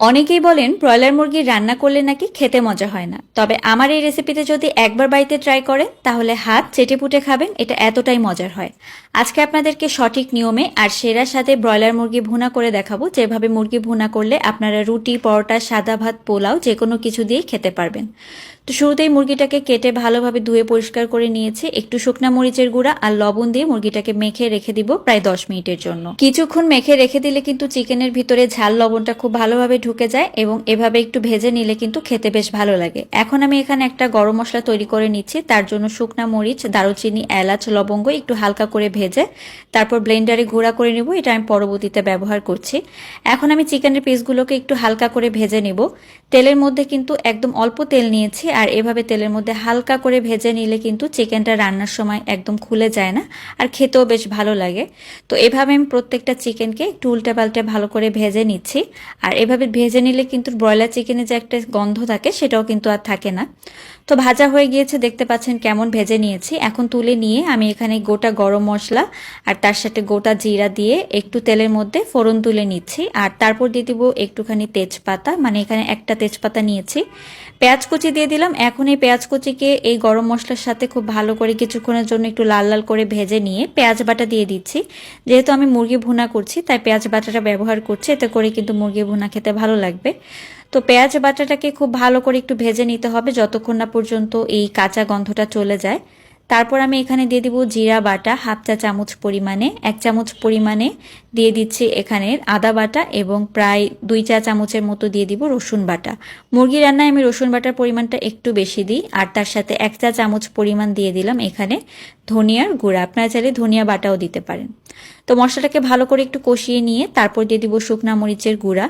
অনেকেই বলেন ব্রয়লার মুরগি রান্না করলে নাকি খেতে মজা হয় না, তবে আমার এই রেসিপিতে যদি একবার বাড়িতে ট্রাই করেন তাহলে হাত চেটেপুটে খাবেন, এটা এতটাই মজার হয়। আজকে আপনাদেরকে সঠিক নিয়মে আর সেরা স্বাদে ব্রয়লার মুরগি ভুনা করে দেখাবো, যেভাবে মুরগি ভুনা করলে আপনারা রুটি, পরোটা, সাদা ভাত, পোলাও যে কোনো কিছু দিয়েই খেতে পারবেন। তো শুরুতেই মুরগিটাকে কেটে ভালোভাবে ধুয়ে পরিষ্কার করে নিয়েছি। একটু শুকনা মরিচের গুঁড়া আর লবণ দিয়ে মুরগিটাকে মেখে রেখে দিব প্রায় 10 মিনিটের জন্য। কিছুক্ষণ মেখে রেখে দিলে কিন্তু চিকেনের ভিতরে ঝাল লবণটা খুব ভালোভাবে ঢুকে যায় এবং এভাবে একটু ভেজে নিলে কিন্তু খেতে বেশ ভালো লাগে। এখন আমি এখানে একটা গরম মশলা তৈরি করে নিচ্ছি। তার জন্য শুকনা মরিচ, দারুচিনি, এলাচ, লবঙ্গ একটু হালকা করে ভেজে তারপর ব্লেন্ডারে গুঁড়া করে নেব। এটা আমি পরবর্তীতে ব্যবহার করছি। এখন আমি চিকেনের পিসগুলোকে একটু হালকা করে ভেজে নেব। তেলের মধ্যে কিন্তু একদম অল্প তেল নিয়েছি, আর এভাবে তেলের মধ্যে হালকা করে ভেজে নিলে কিন্তু চিকেনটা রান্নার সময় একদম খুলে যায় না, আর খেতেও বেশ ভালো লাগে। তো এভাবে আমি প্রত্যেকটা চিকেনকে একটু উল্টে পাল্টে ভালো করে ভেজে নিচ্ছি। আর এভাবে ভেজে নিলে কিন্তু ব্রয়লার চিকেনে যে একটা গন্ধ থাকে সেটাও কিন্তু আর থাকে না। তো ভাজা হয়ে গিয়েছে, দেখতে পাচ্ছেন কেমন ভেজে নিয়েছি। এখন তুলে নিয়ে আমি এখানে গোটা গরম মশলা আর তার সাথে গোটা জিরা দিয়ে একটু তেলের মধ্যে ফোড়ন তুলে নিচ্ছি। আর তারপর দিয়ে দিব একটুখানি তেজপাতা, মানে এখানে একটা তেজপাতা নিয়েছি। পেঁয়াজ কুচি দিয়ে দিলাম। এখন এই পেঁয়াজ কুচিকে এই গরম মশলার সাথে খুব ভালো করে কিছুক্ষণের জন্য একটু লাল লাল করে ভেজে নিয়ে পেঁয়াজ বাটা দিয়ে দিচ্ছি। যেহেতু আমি মুরগি ভুনা করছি তাই পেঁয়াজ বাটাটা ব্যবহার করছি, এতে করে কিন্তু মুরগি ভুনা খেতে ভালো লাগবে। তো পেঁয়াজ বাটাটাকে খুব ভালো করে একটু ভেজে নিতে হবে যতক্ষণ না পর্যন্ত এই কাঁচা গন্ধটা চলে যায়। তারপর আমি এখানে দিয়ে দিব জিরা বাটা হাফ চা চামচ পরিমাণে, 1 চামচ পরিমাণে দিয়ে দিচ্ছি এখানে আদা বাটা এবং প্রায় 2 চা চামচের মতো দিয়ে দিব রসুন বাটা। মুরগি রান্নায় আমি রসুন বাটার পরিমাণটা একটু বেশি দিই। আর তার সাথে 1 চা চামচ পরিমাণ দিয়ে দিলাম এখানে ধনিয়ার গুঁড়া, আপনারা চাইলে ধনিয়া বাটাও দিতে পারেন। তো মশলাটাকে ভালো করে একটু কষিয়ে নিয়ে তারপর দিয়ে দিব শুকনা মরিচের গুঁড়া।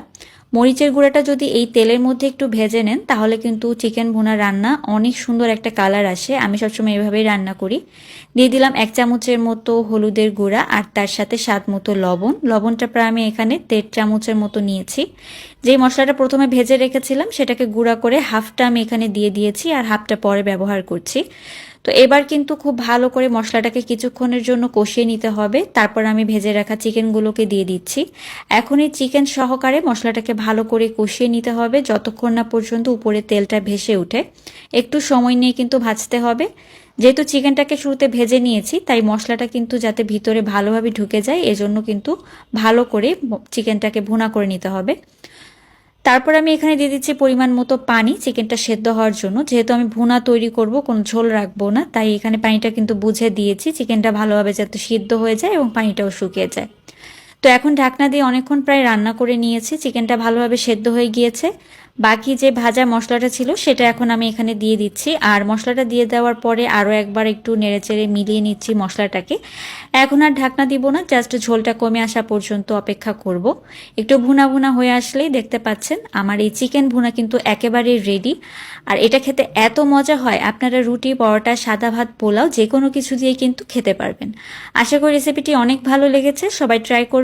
মরিচের গুঁড়াটা যদি এই তেলের মধ্যে একটু ভেজে নেন তাহলে কিন্তু চিকেন ভুনা রান্না অনেক সুন্দর একটা কালার আসে। আমি সবসময় এভাবেই রান্না করি। দিয়ে দিলাম 1 চামচের মতো হলুদের গুঁড়া আর তার সাথে স্বাদ মতো লবণ। লবণটা প্রায় আমি এখানে 1.5 চামচের মতো নিয়েছি। যেই মশলাটা প্রথমে ভেজে রেখেছিলাম সেটাকে গুঁড়া করে হাফটা আমি এখানে দিয়ে দিয়েছি আর হাফটা পরে ব্যবহার করছি। তো এবার কিন্তু খুব ভালো করে মশলাটাকে কিছুক্ষণের জন্য কষিয়ে নিতে হবে। তারপর আমি ভেজে রাখা চিকেনগুলোকে দিয়ে দিচ্ছি। এখন এই চিকেন সহকারে মশলাটাকে ভালো করে কষিয়ে নিতে হবে যতক্ষণ না পর্যন্ত উপরে তেলটা ভেসে ওঠে। একটু সময় নিয়ে কিন্তু ভাজতে হবে। যেহেতু চিকেনটাকে শুরুতে ভেজে নিয়েছি তাই মশলাটা কিন্তু যাতে ভিতরে ভালোভাবে ঢুকে যায় এজন্য কিন্তু ভালো করে চিকেনটাকে ভুনা করে নিতে হবে। তারপর আমি এখানে দিয়ে দিচ্ছি পরিমাণ মতো পানি চিকেনটা সেদ্ধ হওয়ার জন্য। যেহেতু আমি ভুনা তৈরি করব, কোনো ঝোল রাখবো না, তাই এখানে পানিটা কিন্তু বুঝে দিয়েছি চিকেনটা ভালোভাবে যাতে সিদ্ধ হয়ে যায় এবং পানিটাও শুকিয়ে যায়। তো এখন ঢাকনা দিয়ে অনেকক্ষণ প্রায় রান্না করে নিয়েছি, চিকেনটা ভালোভাবে সেদ্ধ হয়ে গিয়েছে। বাকি যে ভাজা মশলাটা ছিল সেটা এখন আমি এখানে দিয়ে দিচ্ছি। আর মশলাটা দিয়ে দেওয়ার পরে আরও একবার একটু নেড়েচেড়ে মিলিয়ে নিচ্ছি মশলাটাকে। এখন আর ঢাকনা দিব না, জাস্ট ঝোলটা কমে আসা পর্যন্ত অপেক্ষা করব। একটু ভুনা ভুনা হয়ে আসলেই দেখতে পাচ্ছেন আমার এই চিকেন ভুনা কিন্তু একেবারে রেডি। আর এটা খেতে এত মজা হয়, আপনারা রুটি, পরোটা, সাদা ভাত, পোলাও যে কোনো কিছু দিয়ে কিন্তু খেতে পারবেন। আশা করি রেসিপিটি অনেক ভালো লেগেছে, সবাই ট্রাই করবেন।